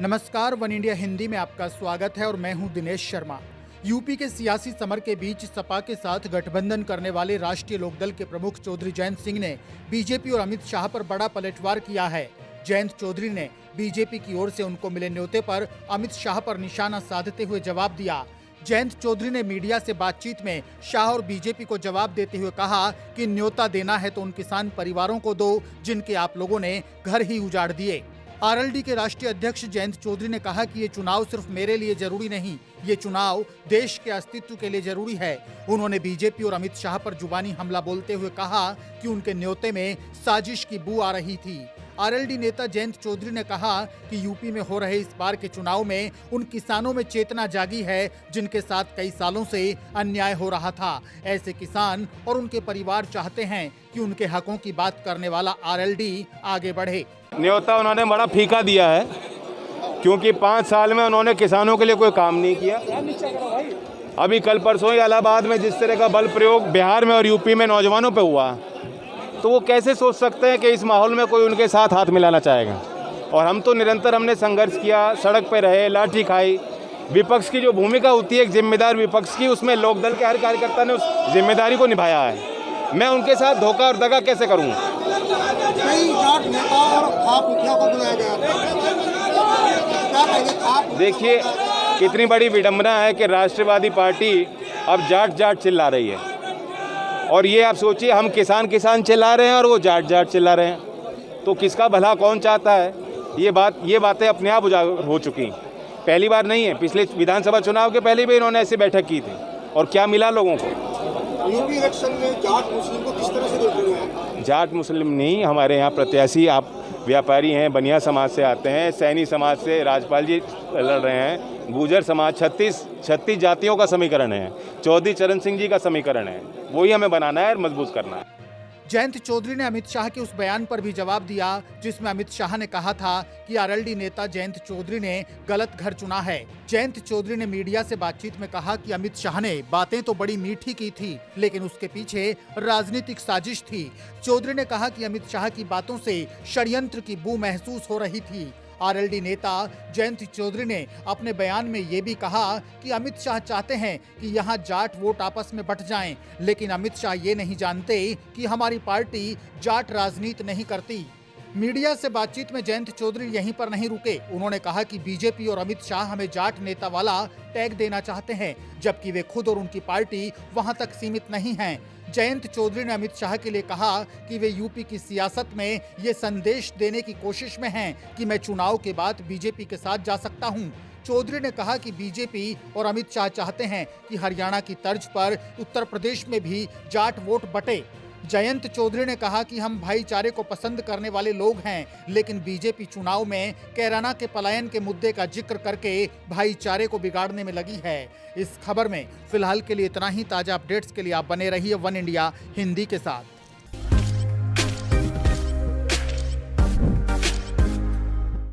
नमस्कार, one India Hindi में आपका स्वागत है और मैं हूं दिनेश शर्मा। यूपी के सियासी समर के बीच सपा के साथ गठबंधन करने वाले राष्ट्रीय लोकदल के प्रमुख चौधरी जयंत सिंह ने बीजेपी और अमित शाह पर बड़ा पलटवार किया है। जयंत चौधरी ने बीजेपी की ओर से उनको मिले न्योते पर अमित शाह पर निशाना साधते हुए जवाब दिया। जयंत चौधरी ने मीडिया से बातचीत में शाह और बीजेपी को जवाब देते हुए कहा कि न्योता देना है तो उन किसान परिवारों को दो जिनके आप लोगों ने घर ही उजाड़ दिए। आरएलडी के राष्ट्रीय अध्यक्ष जयंत चौधरी ने कहा कि ये चुनाव सिर्फ मेरे लिए जरूरी नहीं, ये चुनाव देश के अस्तित्व के लिए जरूरी है। उन्होंने बीजेपी और अमित शाह पर जुबानी हमला बोलते हुए कहा कि उनके न्योते में साजिश की बू आ रही थी। आरएलडी नेता जयंत चौधरी ने कहा कि यूपी में हो रहे इस बार के चुनाव में उन किसानों में चेतना जागी है जिनके साथ कई सालों से अन्याय हो रहा था। ऐसे किसान और उनके परिवार चाहते हैं कि उनके हकों की बात करने वाला आरएलडी आगे बढ़े। न्योता उन्होंने बड़ा फीका दिया है क्योंकि 5 साल में उन्होंने किसानों के लिए कोई काम नहीं किया। अभी कल परसों ही इलाहाबाद में जिस तरह का बल प्रयोग बिहार में और यूपी में नौजवानों पे हुआ, तो वो कैसे सोच सकते हैं कि इस माहौल में कोई उनके साथ हाथ मिलाना चाहेगा। और हम तो निरंतर हमने संघर्ष किया, सड़क पे रहे, लाठी खाई। विपक्ष की जो भूमिका होती है एक जिम्मेदार विपक्ष की, उसमें लोकदल के हर कार्यकर्ता ने उस जिम्मेदारी को निभाया है। मैं उनके साथ धोखा और दगा कैसे करूँ? देखिए कितनी बड़ी विडंबना है कि राष्ट्रवादी पार्टी अब जाट जाट चिल्ला रही है। और ये आप सोचिए, हम किसान किसान चिल्ला रहे हैं और वो जाट जाट चिल्ला रहे हैं, तो किसका भला कौन चाहता है? ये बातें अपने आप उजागर हो चुकी। पहली बार नहीं है, पिछले विधानसभा चुनाव के पहले भी इन्होंने ऐसी बैठक की थी और क्या मिला लोगों को? यूपी इलेक्शन में जाट मुस्लिम को किस तरह से देख रहे हैं? जाट मुस्लिम नहीं, हमारे यहाँ प्रत्याशी आप व्यापारी हैं, बनिया समाज से आते हैं, सैनी समाज से राजपाल जी लड़ रहे हैं, गुर्जर समाज 36 जातियों का समीकरण है, चौधरी चरण सिंह जी का समीकरण है, वही हमें बनाना है और मजबूत करना है। जयंत चौधरी ने अमित शाह के उस बयान पर भी जवाब दिया जिसमें अमित शाह ने कहा था कि आरएलडी नेता जयंत चौधरी ने गलत घर चुना है। जयंत चौधरी ने मीडिया से बातचीत में कहा कि अमित शाह ने बातें तो बड़ी मीठी की थी लेकिन उसके पीछे राजनीतिक साजिश थी। चौधरी ने कहा कि अमित शाह की बातों से षड्यंत्र की बू महसूस हो रही थी। आरएलडी नेता जयंत चौधरी ने अपने बयान में ये भी कहा कि अमित शाह चाहते हैं कि यहाँ जाट वोट आपस में बंट जाएं, लेकिन अमित शाह ये नहीं जानते कि हमारी पार्टी जाट राजनीति नहीं करती। मीडिया से बातचीत में जयंत चौधरी यहीं पर नहीं रुके। उन्होंने कहा कि बीजेपी और अमित शाह हमें जाट नेता वाला टैग देना चाहते हैं, जबकि वे खुद और उनकी पार्टी वहां तक सीमित नहीं हैं। जयंत चौधरी ने अमित शाह के लिए कहा कि वे यूपी की सियासत में ये संदेश देने की कोशिश में हैं कि मैं चुनाव के बाद बीजेपी के साथ जा सकता हूं। चौधरी ने कहा कि बीजेपी और अमित शाह चाहते हैं कि हरियाणा की तर्ज पर उत्तर प्रदेश में भी जाट वोट बटे। जयंत चौधरी ने कहा कि हम भाईचारे को पसंद करने वाले लोग हैं, लेकिन बीजेपी चुनाव में कैराना के पलायन के मुद्दे का जिक्र करके भाईचारे को बिगाड़ने में लगी है। इस खबर में फिलहाल के लिए इतना ही। ताजा अपडेट्स के लिए आप बने रहिए वन इंडिया हिंदी के साथ।